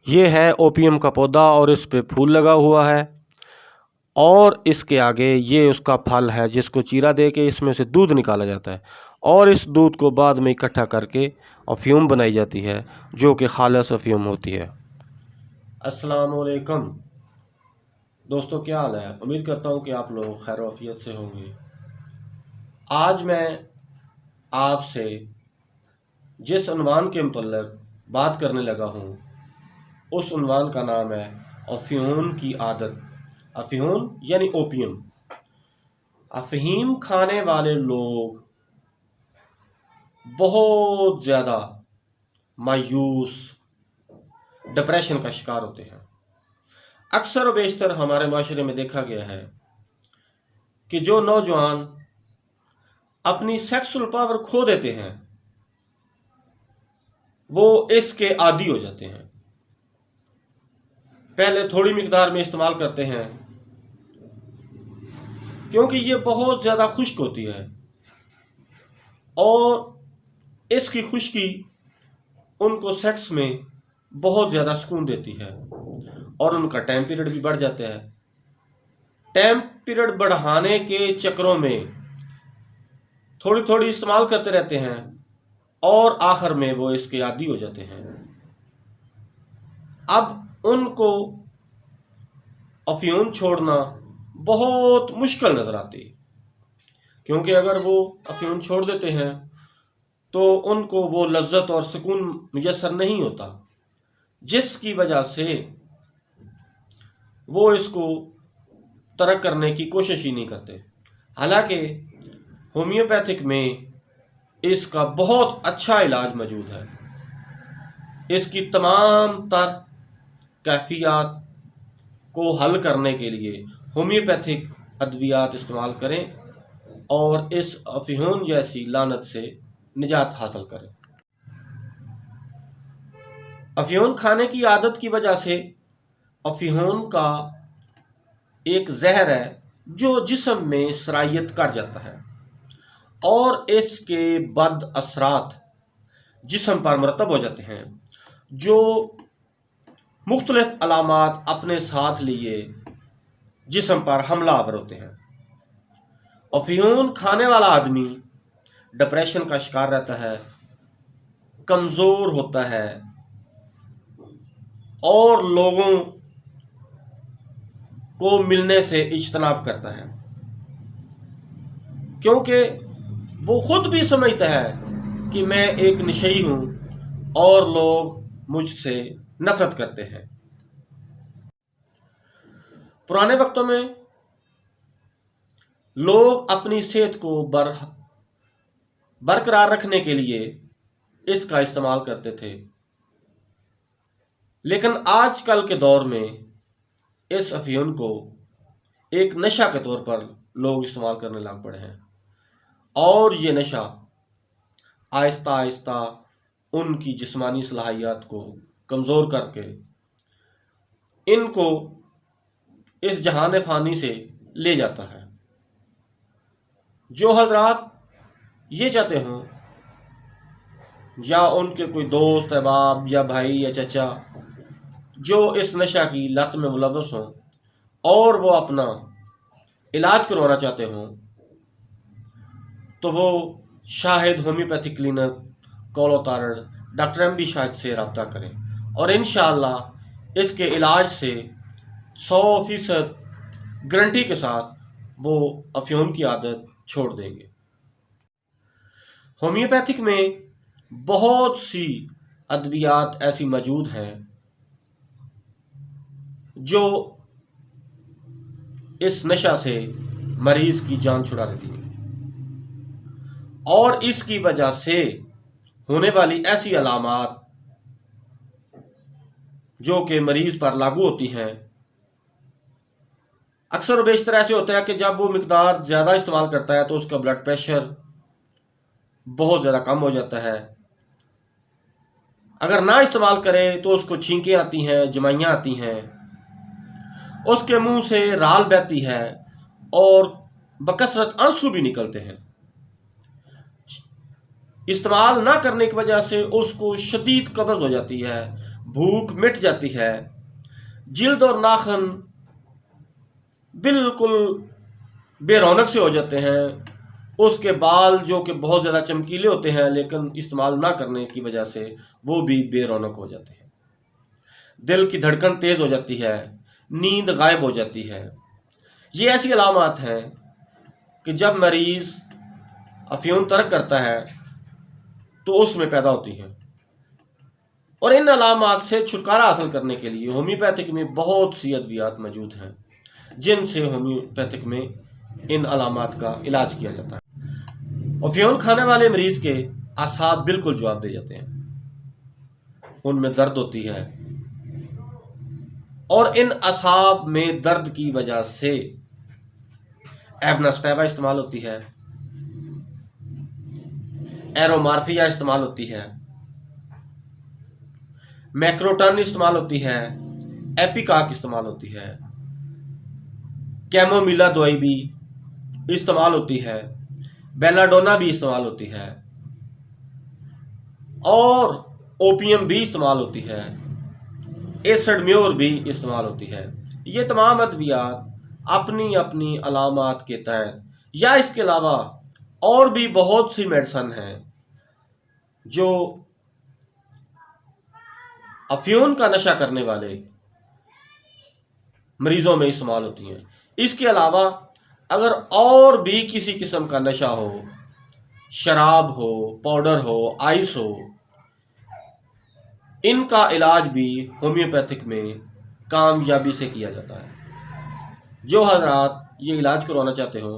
ये है ओपियम का पौधा और इस पे फूल लगा हुआ है और इसके आगे ये उसका फल है जिसको चीरा दे के इसमें से दूध निकाला जाता है और इस दूध को बाद में इकट्ठा करके अफ़ीम बनाई जाती है जो कि खालिस अफ़ीम होती है। अस्सलाम वालेकुम दोस्तों, क्या हाल है? उम्मीद करता हूँ कि आप लोग खैर आफियत से होंगे। आज मैं आपसे जिस उन्वान के मतलब बात करने लगा हूँ उस उन्वान का नाम है अफ़ीम की आदत। अफ़ीम यानी ओपियम। अफ़ीम खाने वाले लोग बहुत ज़्यादा मायूस, डिप्रेशन का शिकार होते हैं। अक्सर व बेशतर हमारे माशरे में देखा गया है कि जो नौजवान अपनी सेक्सुअल पावर खो देते हैं वो इसके आदी हो जाते हैं। पहले थोड़ी मिकदार में इस्तेमाल करते हैं क्योंकि ये बहुत ज़्यादा खुश्क होती है और इसकी खुश्की उनको सेक्स में बहुत ज़्यादा सुकून देती है और उनका टाइम पीरियड भी बढ़ जाता है। टाइम पीरियड बढ़ाने के चक्करों में थोड़ी थोड़ी इस्तेमाल करते रहते हैं और आखिर में वो इसके आदी हो जाते हैं। अब उनको अफ़ीम छोड़ना बहुत मुश्किल नज़र आती है क्योंकि अगर वो अफ़ीम छोड़ देते हैं तो उनको वो लज्जत और सुकून मुयस्सर नहीं होता, जिसकी वजह से वो इसको तर्क करने की कोशिश ही नहीं करते। हालांकि होम्योपैथिक में इसका बहुत अच्छा इलाज मौजूद है। इसकी तमाम तर कैफियत को हल करने के लिए होम्योपैथिक अद्वियात इस्तेमाल करें और इस अफ़ीम जैसी लानत से निजात हासिल करें। अफ़ीम खाने की आदत की वजह से अफ़ीम का एक जहर है जो जिस्म में सरायत कर जाता है और इसके बद असरात जिस्म पर मरतब हो जाते हैं जो मुख्तलिफ अलामात अपने साथ लिए जिस्म पर हमला आवर होते हैं। अफ़ीम खाने वाला आदमी डिप्रेशन का शिकार रहता है, कमज़ोर होता है और लोगों को मिलने से इज्तनाब करता है क्योंकि वो खुद भी समझता है कि मैं एक नशई हूँ और लोग मुझसे नफरत करते हैं। पुराने वक्तों में लोग अपनी सेहत को बरकरार रखने के लिए इसका इस्तेमाल करते थे, लेकिन आजकल के दौर में इस अफ़ीम को एक नशा के तौर पर लोग इस्तेमाल करने लग पड़े हैं और ये नशा आहिस्ता आहिस्ता उनकी जिस्मानी सलाहियत को कमज़ोर करके इनको इस जहान फ़ानी से ले जाता है। जो हजरात ये चाहते हों या उनके कोई दोस्त अहबाब या भाई या चचा जो इस नशा की लत में मुलव्वस हों और वो अपना इलाज करवाना चाहते हों तो वो Shahid homeopathic clinic Kaulo Tarar doctor MD Shahid से रब्ता करें और इंशाअल्लाह इसके इलाज से 100% गारंटी के साथ वो अफ़ीम की आदत छोड़ देंगे। होम्योपैथिक में बहुत सी अद्वियात ऐसी मौजूद हैं जो इस नशा से मरीज की जान छुड़ा देती है और इसकी वजह से होने वाली ऐसी अलामात जो कि मरीज पर लागू होती हैं अक्सर बेशतर ऐसे होता है कि जब वो मिकदार ज़्यादा इस्तेमाल करता है तो उसका ब्लड प्रेशर बहुत ज़्यादा कम हो जाता है। अगर ना इस्तेमाल करे तो उसको छींकें आती हैं, जमाइयाँ आती हैं, उसके मुंह से राल बहती है और बकसरत आंसू भी निकलते हैं। इस्तेमाल ना करने की वजह से उसको शदीद कब्ज़ हो जाती है, भूख मिट जाती है, जिल्द और नाखून बिल्कुल बेरौनक से हो जाते हैं, उसके बाल जो कि बहुत ज़्यादा चमकीले होते हैं लेकिन इस्तेमाल ना करने की वजह से वो भी बेरौनक हो जाते हैं, दिल की धड़कन तेज़ हो जाती है, नींद गायब हो जाती है। ये ऐसी अलामात हैं कि जब मरीज़ अफ़ीम तर्क करता है तो उसमें पैदा होती हैं। और इन अलामात से छुटकारा हासिल करने के लिए होम्योपैथिक में बहुत सी अद्वियात मौजूद हैं जिनसे होम्योपैथिक में इन अलामात का इलाज किया जाता है। अफ़ीम खाने वाले मरीज़ के आसाब बिल्कुल जवाब दे जाते हैं, उनमें दर्द होती है और इन आसाब में दर्द की वजह से एवनास्टेवा इस्तेमाल होती है, एरोमार्फिया इस्तेमाल होती है, मैक्रोटन इस्तेमाल होती है, एपिकाक इस्तेमाल होती है, कैमोमिला दवाई भी इस्तेमाल होती है, बेलाडोना भी इस्तेमाल होती है और ओपियम भी इस्तेमाल होती है, एसिडम्योर भी इस्तेमाल होती है। ये तमाम अद्वियात अपनी अपनी अलामात के तहत या इसके अलावा और भी बहुत सी मेडिसन हैं जो अफ़ीम का नशा करने वाले मरीजों में इस्तेमाल होती हैं। इसके अलावा अगर और भी किसी किस्म का नशा हो, शराब हो, पाउडर हो, आइस हो, इनका इलाज भी होम्योपैथिक में कामयाबी से किया जाता है। जो हजरात ये इलाज करवाना चाहते हो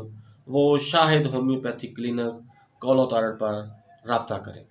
वो शाहिद होम्योपैथिक क्लिनिक कौलो तारड़ पर राब्ता करें।